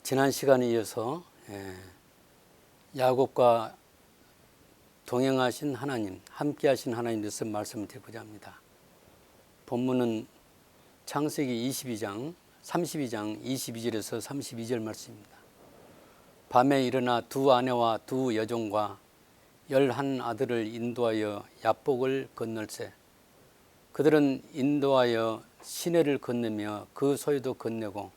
지난 시간에 이어서 야곱과 동행하신 하나님, 함께하신 하나님께서 말씀을 드리고자 합니다. 본문은 창세기 32장 22절에서 32절 말씀입니다. 밤에 일어나 두 아내와 두 여종과 11 아들을 인도하여 야복을 건널세. 그들은 인도하여 시내를 건너며 그 소유도 건네고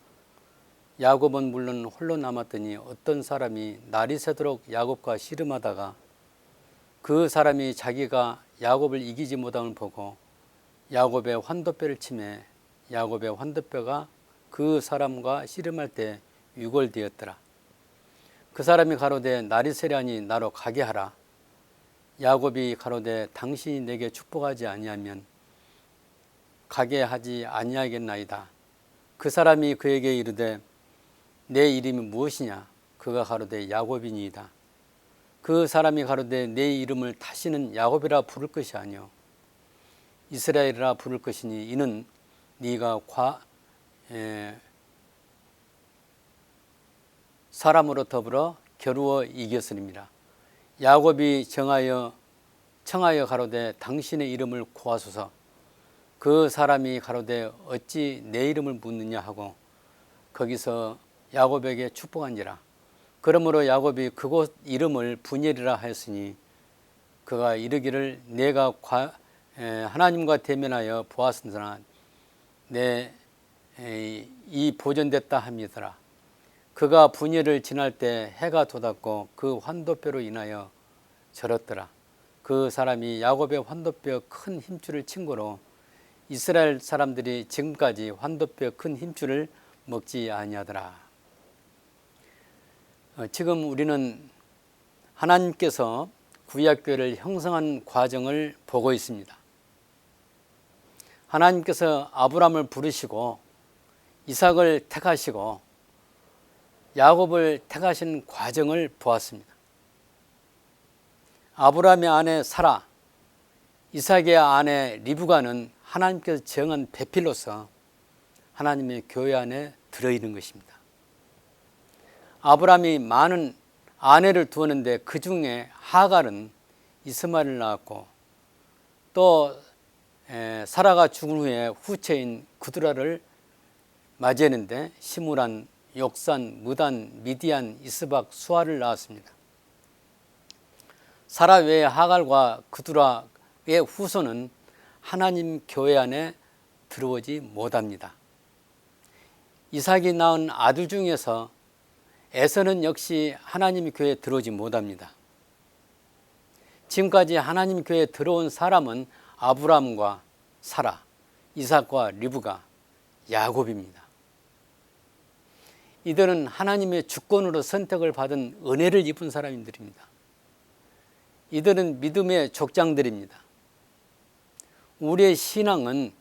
야곱은 물론 홀로 남았더니 어떤 사람이 날이 새도록 야곱과 씨름하다가 그 사람이 자기가 야곱을 이기지 못함을 보고 야곱의 환도뼈를 치매 야곱의 환도뼈가 그 사람과 씨름할 때 유골되었더라. 그 사람이 가로되 날이 새려니 나로 가게 하라. 야곱이 가로되 당신이 내게 축복하지 아니하면 가게 하지 아니하겠나이다. 그 사람이 그에게 이르되 내 이름이 무엇이냐? 그가 가로되 야곱이니이다. 그 사람이 가로되 내 이름을 다시는 야곱이라 부를 것이 아니요 이스라엘이라 부를 것이니 이는 네가 사람으로 더불어 겨루어 이겼으림이라. 야곱이 청하여 가로되 당신의 이름을 고하소서. 그 사람이 가로되 어찌 내 이름을 묻느냐 하고 거기서 야곱에게 축복한지라. 그러므로 야곱이 그곳 이름을 부니엘이라 하였으니 그가 이르기를 내가 하나님과 대면하여 보았으나 이 보존됐다 함이더라. 그가 부니엘을 지날 때 해가 돋았고 그 환도뼈로 인하여 절었더라. 그 사람이 야곱의 환도뼈 큰 힘줄을 친 거로 이스라엘 사람들이 지금까지 환도뼈 큰 힘줄을 먹지 아니하더라. 지금 우리는 하나님께서 구약교회를 형성한 과정을 보고 있습니다. 하나님께서 아브라함을 부르시고 이삭을 택하시고 야곱을 택하신 과정을 보았습니다. 아브라함의 아내 사라, 이삭의 아내 리브가는 하나님께서 정한 배필로서 하나님의 교회 안에 들어있는 것입니다. 아브라함이 많은 아내를 두었는데 그 중에 하갈은 이스마엘을 낳았고 또 사라가 죽은 후에 후처인 구드라를 맞이했는데 시므란, 욕산, 무단, 미디안, 이스박, 수아를 낳았습니다. 사라 외에 하갈과 구드라의 후손은 하나님 교회 안에 들어오지 못합니다. 이삭이 낳은 아들 중에서 에서는 역시 하나님 교회에 들어오지 못합니다. 지금까지 하나님 교회에 들어온 사람은 아브라함과 사라, 이삭과 리브가, 야곱입니다. 이들은 하나님의 주권으로 선택을 받은 은혜를 입은 사람들입니다. 이들은 믿음의 족장들입니다. 우리의 신앙은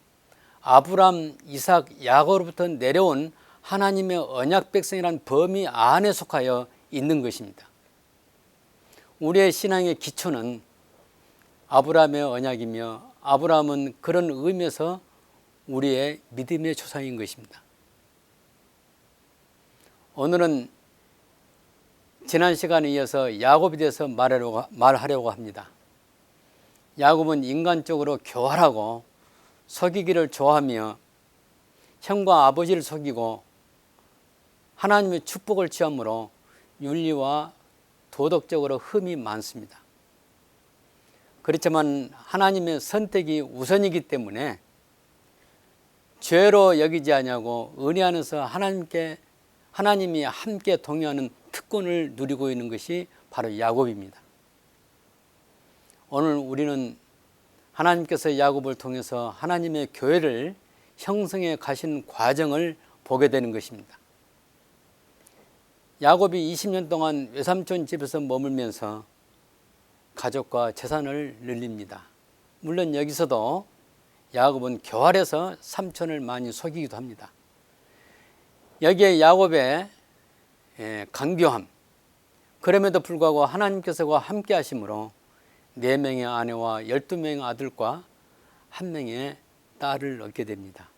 아브라함, 이삭, 야곱으로부터 내려온 하나님의 언약 백성이라는 범위 안에 속하여 있는 것입니다. 우리의 신앙의 기초는 아브라함의 언약이며 아브라함은 그런 의미에서 우리의 믿음의 조상인 것입니다. 오늘은 지난 시간에 이어서 야곱에 대해서 말하려고 합니다. 야곱은 인간적으로 교활하고 속이기를 좋아하며 형과 아버지를 속이고 하나님의 축복을 취함으로 윤리와 도덕적으로 흠이 많습니다. 그렇지만 하나님의 선택이 우선이기 때문에 죄로 여기지 아니하고 은혜 안에서 하나님이 함께 동행하는 특권을 누리고 있는 것이 바로 야곱입니다. 오늘 우리는 하나님께서 야곱을 통해서 하나님의 교회를 형성해 가신 과정을 보게 되는 것입니다. 야곱이 20년 동안 외삼촌 집에서 머물면서 가족과 재산을 늘립니다. 물론 여기서도 야곱은 교활해서 삼촌을 많이 속이기도 합니다. 여기에 야곱의 강교함, 그럼에도 불구하고 하나님께서 함께 하심으로 4명의 아내와 12명의 아들과 1명의 딸을 얻게 됩니다.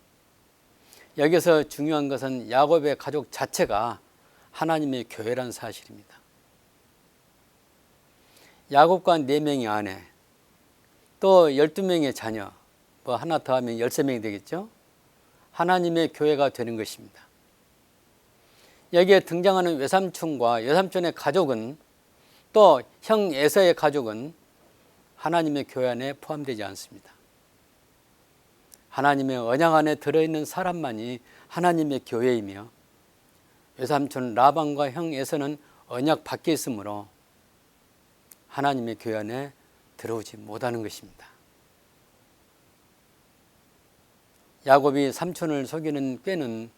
여기서 중요한 것은 야곱의 가족 자체가 하나님의 교회란 사실입니다. 야곱과 4명의 아내, 또 12명의 자녀, 뭐 하나 더하면 13명이 되겠죠. 하나님의 교회가 되는 것입니다. 여기에 등장하는 외삼촌과 여삼촌의 가족은, 또 형 에서의 가족은 하나님의 교회 안에 포함되지 않습니다. 하나님의 언약 안에 들어있는 사람만이 하나님의 교회이며, 외삼촌 라반과 형 에서는 언약 밖에 있으므로 하나님의 교회 안에 들어오지 못하는 것입니다. 야곱이 삼촌을 속이는 꾀는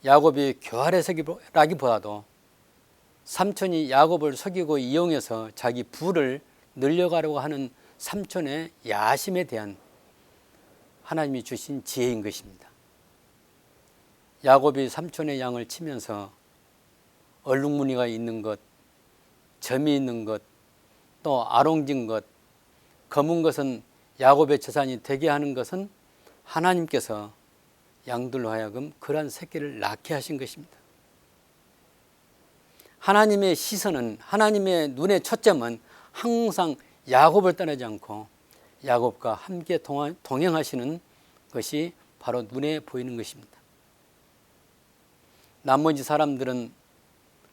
야곱이 교활해서라기보다도 삼촌이 야곱을 속이고 이용해서 자기 부를 늘려가려고 하는 삼촌의 야심에 대한 하나님이 주신 지혜인 것입니다. 야곱이 삼촌의 양을 치면서 얼룩무늬가 있는 것, 점이 있는 것, 또 아롱진 것, 검은 것은 야곱의 재산이 되게 하는 것은 하나님께서 양들로 하여금 그러한 새끼를 낳게 하신 것입니다. 하나님의 시선은, 하나님의 눈의 초점은 항상 야곱을 떠나지 않고 야곱과 함께 동행하시는 것이 바로 눈에 보이는 것입니다. 나머지 사람들은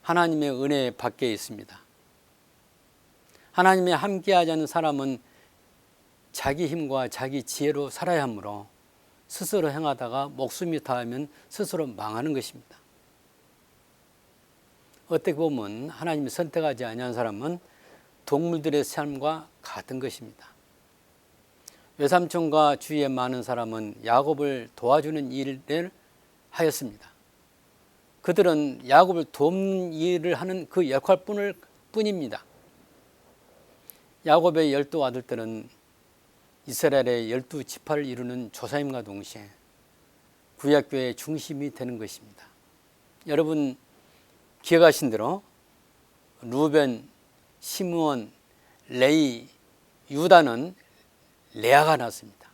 하나님의 은혜 밖에 있습니다. 하나님의 함께하지 않는 사람은 자기 힘과 자기 지혜로 살아야 하므로 스스로 행하다가 목숨이 다하면 스스로 망하는 것입니다. 어떻게 보면 하나님이 선택하지 아니한 사람은 동물들의 삶과 같은 것입니다. 외삼촌과 주위에 많은 사람은 야곱을 도와주는 일을 하였습니다. 그들은 야곱을 돕는 일을 하는 그 역할뿐입니다. 야곱의 12 아들들은 이스라엘의 12지파를 이루는 조상임과 동시에 구약교회의 중심이 되는 것입니다. 여러분 기억하신 대로 루벤, 시므온, 레위, 유다는 레아가 낳았습니다.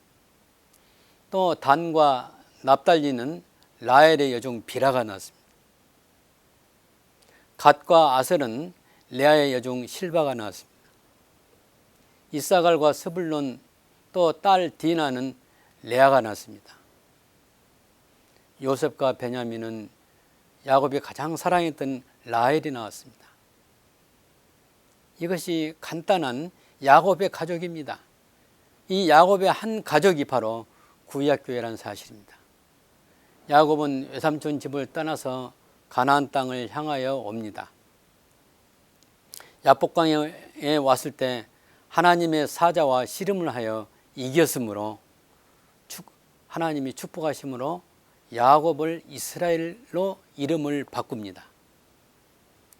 또 단과 납달리는 라헬의 여종 비라가 낳았습니다. 갓과 아셀은 레아의 여종 실바가 낳았습니다. 이사갈과 스불론 또 딸 디나는 레아가 낳았습니다. 요셉과 베냐민은 야곱이 가장 사랑했던 라헬이 나왔습니다. 이것이 간단한 야곱의 가족입니다. 이 야곱의 한 가족이 바로 구약교회라는 사실입니다. 야곱은 외삼촌 집을 떠나서 가나안 땅을 향하여 옵니다. 야복강에 왔을 때 하나님의 사자와 씨름을 하여 이겼으므로 하나님이 축복하심으로 야곱을 이스라엘로 이름을 바꿉니다.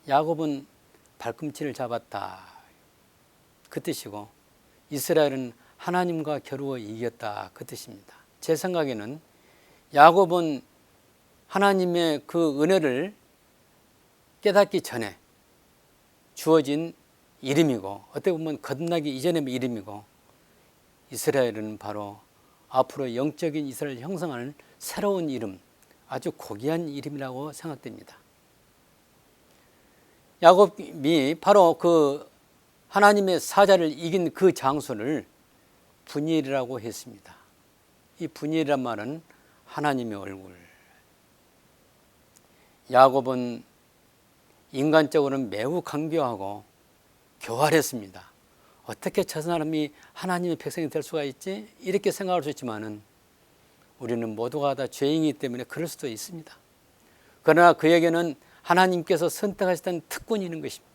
야곱은 발꿈치를 잡았다 그 뜻이고, 이스라엘은 하나님과 겨루어 이겼다 그 뜻입니다. 제 생각에는 야곱은 하나님의 그 은혜를 깨닫기 전에 주어진 이름이고, 어떻게 보면 거듭나기 이전의 이름이고, 이스라엘은 바로 앞으로 영적인 이스라엘 형성하는 새로운 이름, 아주 고귀한 이름이라고 생각됩니다. 야곱이 바로 그 하나님의 사자를 이긴 그 장소를 분이엘이라고 했습니다. 이 분이엘이란 말은 하나님의 얼굴. 야곱은 인간적으로는 매우 강교하고 교활했습니다. 어떻게 저 사람이 하나님의 백성이 될 수가 있지? 이렇게 생각할 수 있지만은 우리는 모두가 다 죄인이기 때문에 그럴 수도 있습니다. 그러나 그에게는 하나님께서 선택하셨던 특권이 있는 것입니다.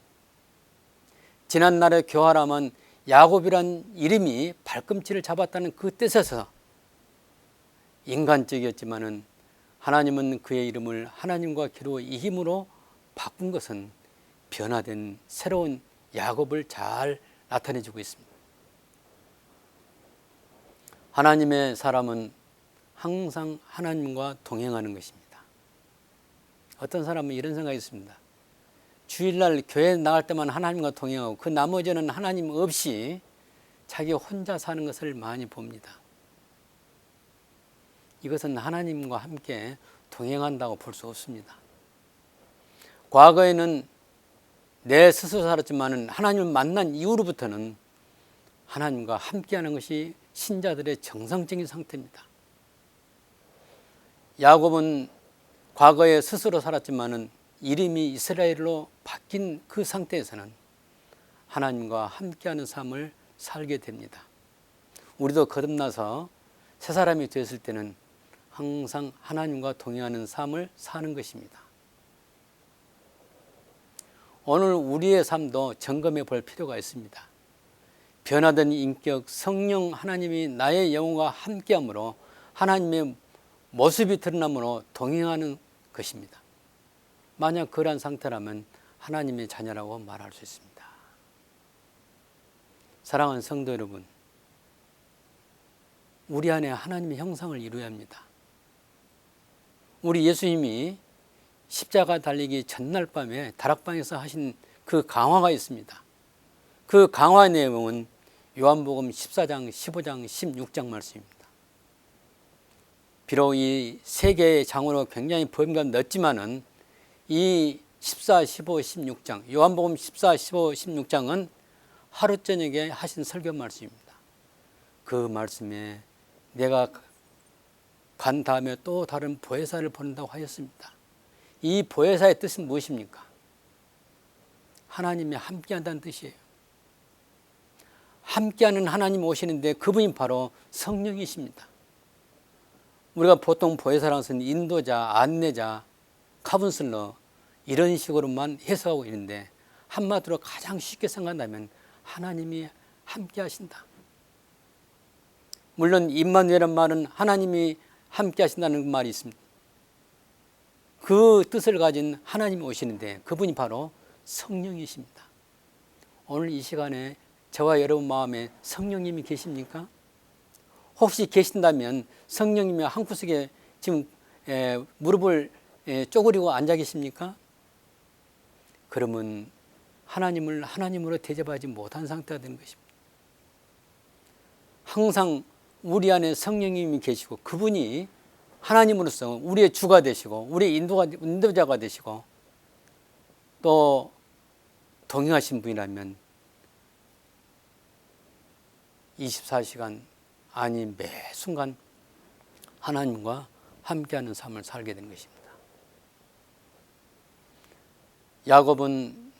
지난날의 교활함은 야곱이란 이름이 발꿈치를 잡았다는 그 뜻에서 인간적이었지만은 하나님은 그의 이름을 하나님과 기로 이 힘으로 바꾼 것은 변화된 새로운 야곱을 잘 나타내주고 있습니다. 하나님의 사람은 항상 하나님과 동행하는 것입니다. 어떤 사람은 이런 생각이 있습니다. 주일날 교회 나갈 때만 하나님과 동행하고 그 나머지는 하나님 없이 자기 혼자 사는 것을 많이 봅니다. 이것은 하나님과 함께 동행한다고 볼 수 없습니다. 과거에는 내 스스로 살았지만 하나님을 만난 이후로부터는 하나님과 함께하는 것이 신자들의 정상적인 상태입니다. 야곱은 과거에 스스로 살았지만 이름이 이스라엘로 바뀐 그 상태에서는 하나님과 함께하는 삶을 살게 됩니다. 우리도 거듭나서 새 사람이 되었을 때는 항상 하나님과 동행하는 삶을 사는 것입니다. 오늘 우리의 삶도 점검해 볼 필요가 있습니다. 변화된 인격, 성령 하나님이 나의 영혼과 함께함으로 하나님의 모습이 드러남으로 동행하는 것입니다. 만약 그러한 상태라면 하나님의 자녀라고 말할 수 있습니다. 사랑하는 성도 여러분, 우리 안에 하나님의 형상을 이루어야 합니다. 우리 예수님이 십자가 달리기 전날 밤에 다락방에서 하신 그 강화가 있습니다. 그 강화 내용은 요한복음 14장, 15장, 16장 말씀입니다. 비록 이 세 개의 장으로 굉장히 범위가 넓지만은 이 14, 15, 16장, 요한복음 14, 15, 16장은 하루 저녁에 하신 설교 말씀입니다. 그 말씀에 내가 간 다음에 또 다른 보혜사를 보낸다고 하였습니다. 이 보혜사의 뜻은 무엇입니까? 하나님이 함께한다는 뜻이에요. 함께하는 하나님 오시는데 그분이 바로 성령이십니다. 우리가 보통 보혜사라는 것은 인도자, 안내자, 카운슬러 이런 식으로만 해석하고 있는데 한마디로 가장 쉽게 생각한다면 하나님이 함께 하신다. 물론 임마누엘이라는 말은 하나님이 함께 하신다는 말이 있습니다. 그 뜻을 가진 하나님이 오시는데 그분이 바로 성령이십니다. 오늘 이 시간에 저와 여러분 마음에 성령님이 계십니까? 혹시 계신다면 성령님이 한구석에 지금 무릎을 쪼그리고 앉아 계십니까? 그러면 하나님을 하나님으로 대접하지 못한 상태가 되는 것입니다. 항상 우리 안에 성령님이 계시고 그분이 하나님으로서 우리의 주가 되시고 우리의 인도자가 되시고 또 동행하신 분이라면 24시간 아니 매 순간 하나님과 함께하는 삶을 살게 되는 것입니다. 야곱은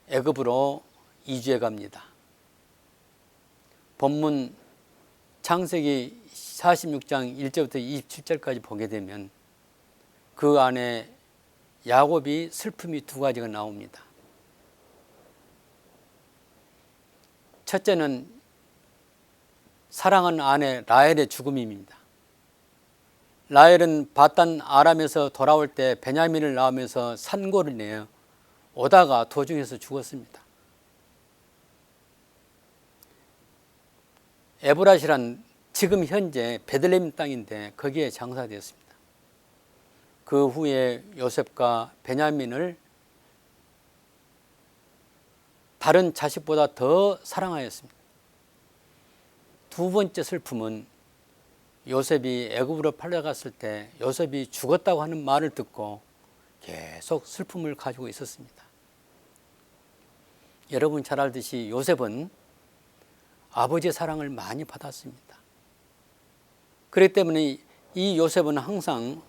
애굽으로 이주해 갑니다. 본문 창세기 46장 1절부터 27절까지 보게 되면 그 안에 야곱이 슬픔이 두 가지가 나옵니다. 첫째는 사랑하는 아내 라헬의 죽음입니다. 라헬은 바단 아람에서 돌아올 때 베냐민을 낳으면서 산고를 내어 오다가 도중에서 죽었습니다. 에브라시란 지금 현재 베들레헴 땅인데 거기에 장사되었습니다. 그 후에 요셉과 베냐민을 다른 자식보다 더 사랑하였습니다. 두 번째 슬픔은 요셉이 애굽으로 팔려갔을 때 요셉이 죽었다고 하는 말을 듣고 계속 슬픔을 가지고 있었습니다. 여러분 잘 알듯이 요셉은 아버지의 사랑을 많이 받았습니다. 그렇기 때문에 이 요셉은 항상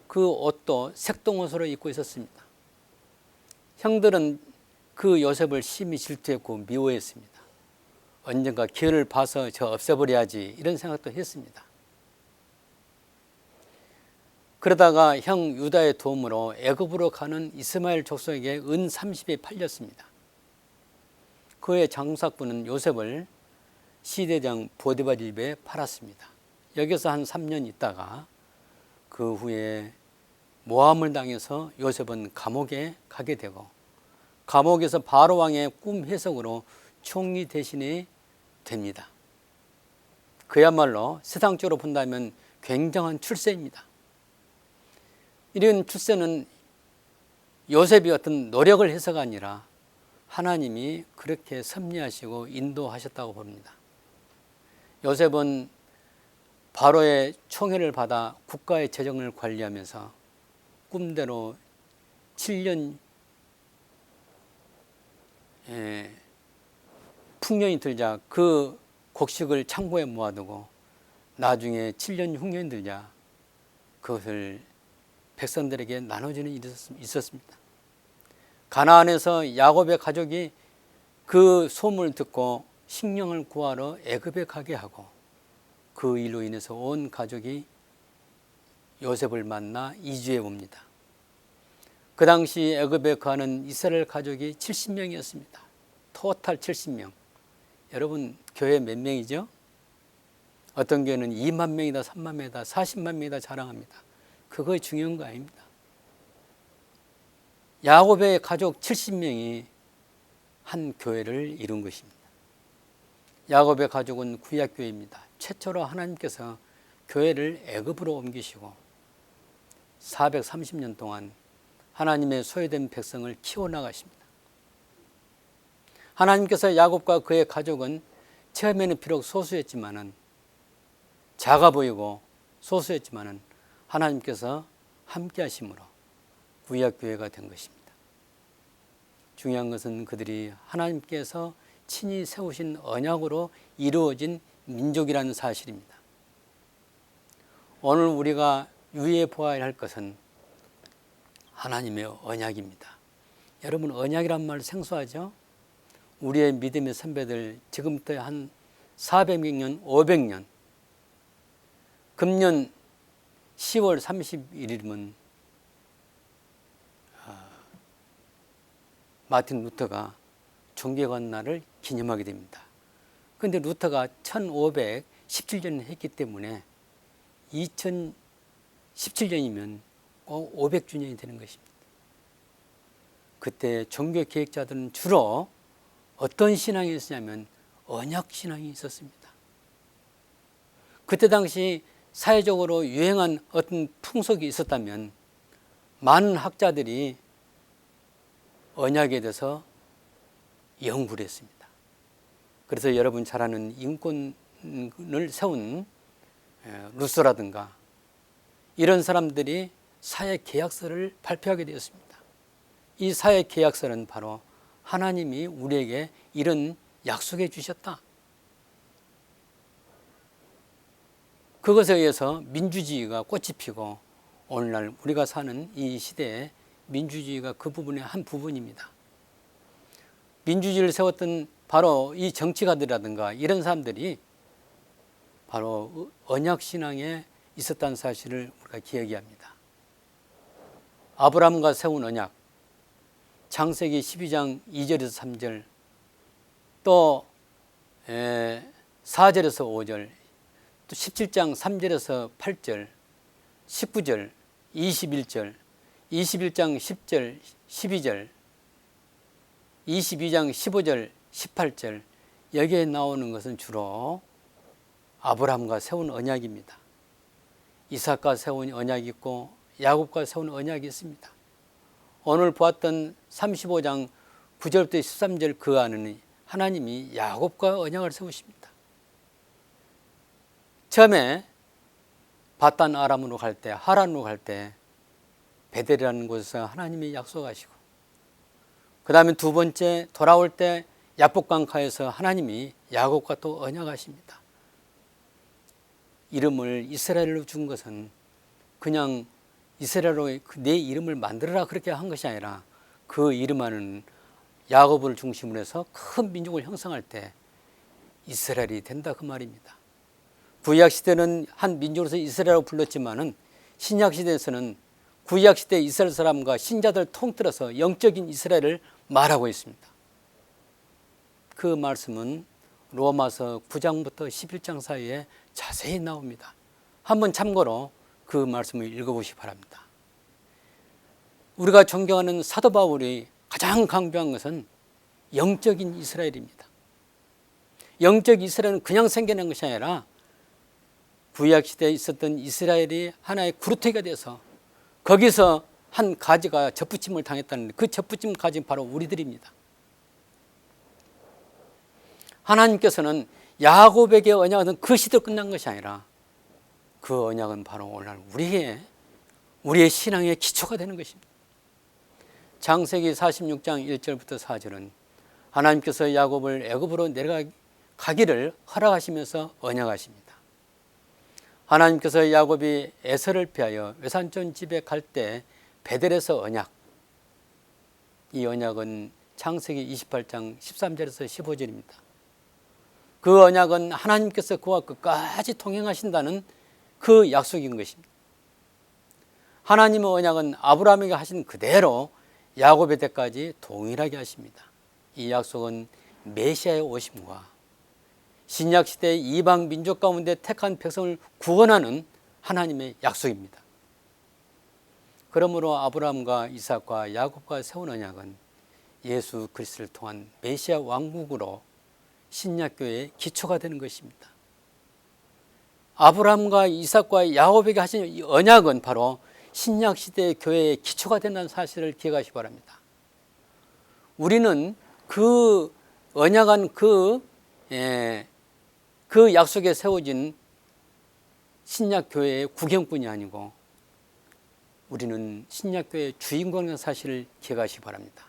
그 옷도 색동옷으로 입고 있었습니다. 형들은 그 요셉을 심히 질투했고 미워했습니다. 언젠가 기회를 봐서 저 없애버려야지 이런 생각도 했습니다. 그러다가 형 유다의 도움으로 애굽으로 가는 이스마엘 족속에게 은 30에 팔렸습니다. 그의 장사꾼은 요셉을 시대장 보디발 집에 팔았습니다. 여기서 한 3년 있다가 그 후에 모함을 당해서 요셉은 감옥에 가게 되고 감옥에서 바로 왕의 꿈 해석으로 총리 대신이 됩니다. 그야말로 세상적으로 본다면 굉장한 출세입니다. 이런 출세는 요셉이 어떤 노력을 해서가 아니라 하나님이 그렇게 섭리하시고 인도하셨다고 봅니다. 요셉은 바로의 총애를 받아 국가의 재정을 관리하면서 꿈대로 7년 풍년이 들자 그 곡식을 창고에 모아두고 나중에 7년 흉년이 들자 그것을 백성들에게 나눠주는 일이 있었습니다. 가나안에서 야곱의 가족이 그 소문을 듣고 식량을 구하러 애굽에 가게 하고 그 일로 인해서 온 가족이 요셉을 만나 이주해 옵니다. 그 당시 애굽에 거하는 이스라엘 가족이 70명이었습니다. 토탈 70명. 여러분 교회 몇 명이죠? 어떤 교회는 2만 명이다, 3만 명이다, 40만 명이다 자랑합니다. 그거 중요한 거 아닙니다. 야곱의 가족 70명이 한 교회를 이룬 것입니다. 야곱의 가족은 구약교회입니다. 최초로 하나님께서 교회를 애굽으로 옮기시고 430년 동안 하나님의 소유된 백성을 키워나가십니다. 하나님께서 야곱과 그의 가족은 처음에는 비록 소수였지만은 작아 보이고 소수였지만은 하나님께서 함께 하심으로 구약교회가 된 것입니다. 중요한 것은 그들이 하나님께서 친히 세우신 언약으로 이루어진 민족이라는 사실입니다. 오늘 우리가 유의해 보아야 할 것은 하나님의 언약입니다. 여러분 언약이란 말 생소하죠? 우리의 믿음의 선배들 지금부터 한 400년, 500년 금년 10월 31일이면 마틴 루터가 종교관 날을 기념하게 됩니다. 그런데 루터가 1517년 했기 때문에 2017년이면 꼭 500주년이 되는 것입니다. 그때 종교 계획자들은 주로 어떤 신앙이 있었냐면 언약 신앙이 있었습니다. 그때 당시 사회적으로 유행한 어떤 풍속이 있었다면 많은 학자들이 언약에 대해서 연구를 했습니다. 그래서 여러분 잘 아는 인권을 세운 루소라든가 이런 사람들이 사회계약서를 발표하게 되었습니다. 이 사회계약서는 바로 하나님이 우리에게 이런 약속해 주셨다. 그것에 의해서 민주주의가 꽃이 피고 오늘날 우리가 사는 이 시대에 민주주의가 그 부분의 한 부분입니다. 민주주의를 세웠던 바로 이 정치가들이라든가 이런 사람들이 바로 언약신앙에 있었다는 사실을 우리가 기억해야 합니다. 아브라함과 세운 언약, 창세기 12장 2절에서 3절, 또 4절에서 5절, 또 17장 3절에서 8절, 19절, 21절, 21장 10절, 12절, 22장 15절, 18절 여기에 나오는 것은 주로 아브라함과 세운 언약입니다. 이삭과 세운 언약이 있고 야곱과 세운 언약이 있습니다. 오늘 보았던 35장 9절부터 13절 그 안에는 하나님이 야곱과 언약을 세우십니다. 처음에 바단 아람으로 갈 때, 하란으로 갈 때 베델이라는 곳에서 하나님이 약속하시고, 그 다음에 두 번째 돌아올 때 야복강가에서 하나님이 야곱과 또 언약하십니다. 이름을 이스라엘로 준 것은 그냥 이스라엘로 내 이름을 만들어라 그렇게 한 것이 아니라 그 이름 안에는 야곱을 중심으로 해서 큰 민족을 형성할 때 이스라엘이 된다 그 말입니다. 구약시대는 한 민족으로서 이스라엘이라고 불렀지만은 신약시대에서는 구약시대 이스라엘 사람과 신자들 통틀어서 영적인 이스라엘을 말하고 있습니다. 그 말씀은 로마서 9장부터 11장 사이에 자세히 나옵니다. 한번 참고로 그 말씀을 읽어보시기 바랍니다. 우리가 존경하는 사도 바울이 가장 강조한 것은 영적인 이스라엘입니다. 영적 이스라엘은 그냥 생겨난 것이 아니라 구약시대에 있었던 이스라엘이 하나의 구루터기가 돼서 거기서 한 가지가 접붙임을 당했다는 그 접붙임 가지 바로 우리들입니다. 하나님께서는 야곱에게 언약은 그 시대로 끝난 것이 아니라 그 언약은 바로 오늘날 우리의 신앙의 기초가 되는 것입니다. 창세기 46장 1절부터 4절은 하나님께서 야곱을 애굽으로 내려가기를 허락하시면서 언약하십니다. 하나님께서 야곱이 에서를 피하여 외삼촌 집에 갈 때 베델에서 언약, 이 언약은 창세기 28장 13절에서 15절입니다. 그 언약은 하나님께서 그와 끝까지 동행하신다는 그 약속인 것입니다. 하나님의 언약은 아브라함에게 하신 그대로 야곱의 때까지 동일하게 하십니다. 이 약속은 메시아의 오심과 신약시대의 이방 민족 가운데 택한 백성을 구원하는 하나님의 약속입니다. 그러므로 아브라함과 이삭과 야곱과 세운 언약은 예수 그리스도를 통한 메시아 왕국으로 신약교회의 기초가 되는 것입니다. 아브라함과 이삭과 야곱에게 하신 이 언약은 바로 신약시대의 교회의 기초가 된다는 사실을 기억하시기 바랍니다. 우리는 그 언약한 그 약속에 세워진 신약교회의 구경꾼이 아니고 우리는 신약교회의 주인공이라는 사실을 기억하시기 바랍니다.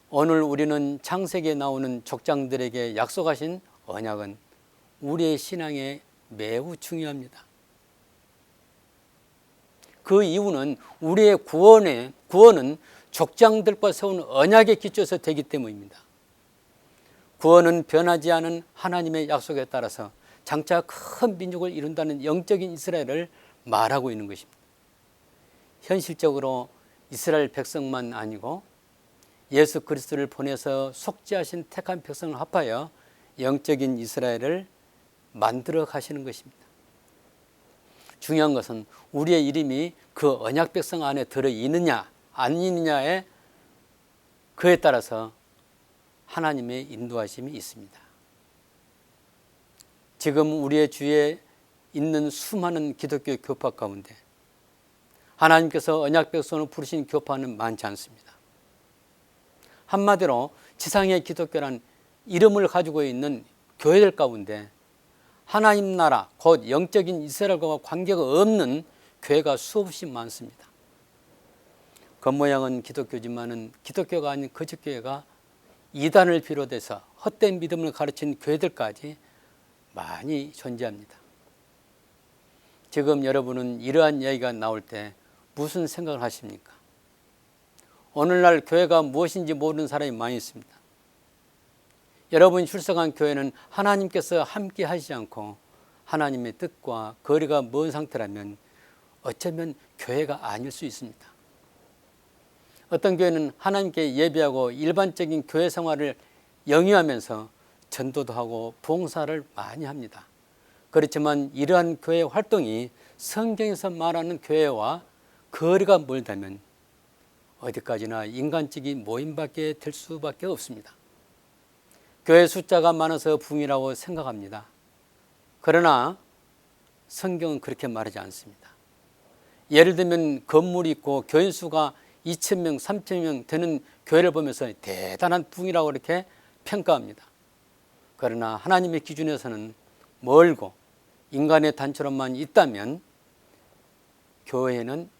오늘 우리는 창세기에 나오는 족장들에게 약속하신 언약은 우리의 신앙에 매우 중요합니다. 그 이유는 우리의 구원은 족장들과 세운 언약의 기초에서 되기 때문입니다. 구원은 변하지 않은 하나님의 약속에 따라서 장차 큰 민족을 이룬다는 영적인 이스라엘을 말하고 있는 것입니다. 현실적으로 이스라엘 백성만 아니고 예수 그리스도를 보내서 속죄하신 택한 백성을 합하여 영적인 이스라엘을 만들어 가시는 것입니다. 중요한 것은 우리의 이름이 그 언약 백성 안에 들어있느냐 아니느냐에 그에 따라서 하나님의 인도하심이 있습니다. 지금 우리의 주위에 있는 수많은 기독교 교파 가운데 하나님께서 언약 백성을 부르신 교파는 많지 않습니다. 한마디로 지상의 기독교란 이름을 가지고 있는 교회들 가운데 하나님 나라 곧 영적인 이스라엘과 관계가 없는 교회가 수없이 많습니다. 겉모양은 기독교지만은 기독교가 아닌 거짓교회가 이단을 비롯해서 헛된 믿음을 가르친 교회들까지 많이 존재합니다. 지금 여러분은 이러한 이야기가 나올 때 무슨 생각을 하십니까? 오늘날 교회가 무엇인지 모르는 사람이 많이 있습니다. 여러분이 출석한 교회는 하나님께서 함께 하시지 않고 하나님의 뜻과 거리가 먼 상태라면 어쩌면 교회가 아닐 수 있습니다. 어떤 교회는 하나님께 예배하고 일반적인 교회 생활을 영위하면서 전도도 하고 봉사를 많이 합니다. 그렇지만 이러한 교회 활동이 성경에서 말하는 교회와 거리가 멀다면 어디까지나 인간적인 모임밖에 될 수밖에 없습니다. 교회 숫자가 많아서 붕이라고 생각합니다. 그러나 성경은 그렇게 말하지 않습니다. 예를 들면 건물이 있고 교인 수가 2,000명, 3,000명 되는 교회를 보면서 대단한 붕이라고 이렇게 평가합니다. 그러나 하나님의 기준에서는 멀고 인간의 단체로만 있다면 교회는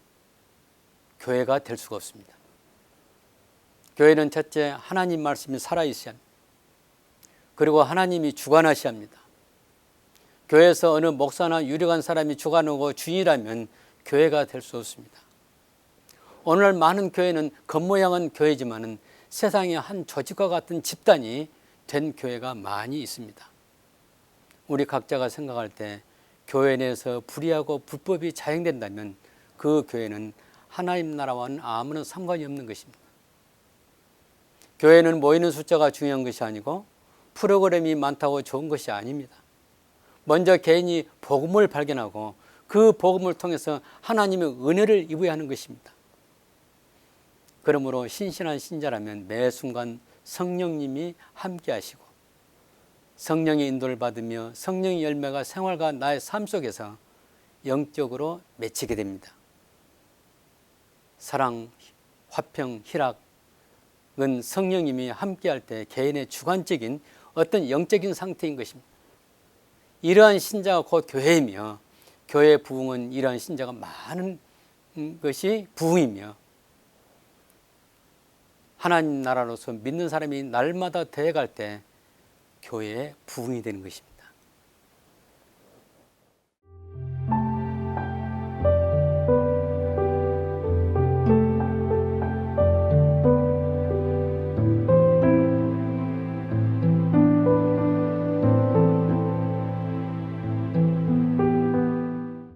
교회가 될 수가 없습니다. 교회는 첫째 하나님 말씀이 살아있어야 합니다. 그리고 하나님이 주관하셔야 합니다. 교회에서 어느 목사나 유력한 사람이 주관하고 주인이라면 교회가 될 수 없습니다. 오늘날 많은 교회는 겉모양은 교회지만은 세상의 한 조직과 같은 집단이 된 교회가 많이 있습니다. 우리 각자가 생각할 때 교회 내에서 불의하고 불법이 자행된다면 그 교회는 하나님 나라와는 아무런 상관이 없는 것입니다. 교회는 모이는 숫자가 중요한 것이 아니고 프로그램이 많다고 좋은 것이 아닙니다. 먼저 개인이 복음을 발견하고 그 복음을 통해서 하나님의 은혜를 입어야 하는 것입니다. 그러므로 신실한 신자라면 매 순간 성령님이 함께 하시고 성령의 인도를 받으며 성령의 열매가 생활과 나의 삶 속에서 영적으로 맺히게 됩니다. 사랑, 화평, 희락은 성령님이 함께할 때 개인의 주관적인 어떤 영적인 상태인 것입니다. 이러한 신자가 곧 교회이며 교회의 부흥은 이러한 신자가 많은 것이 부흥이며 하나님 나라로서 믿는 사람이 날마다 되어갈 때 교회의 부흥이 되는 것입니다.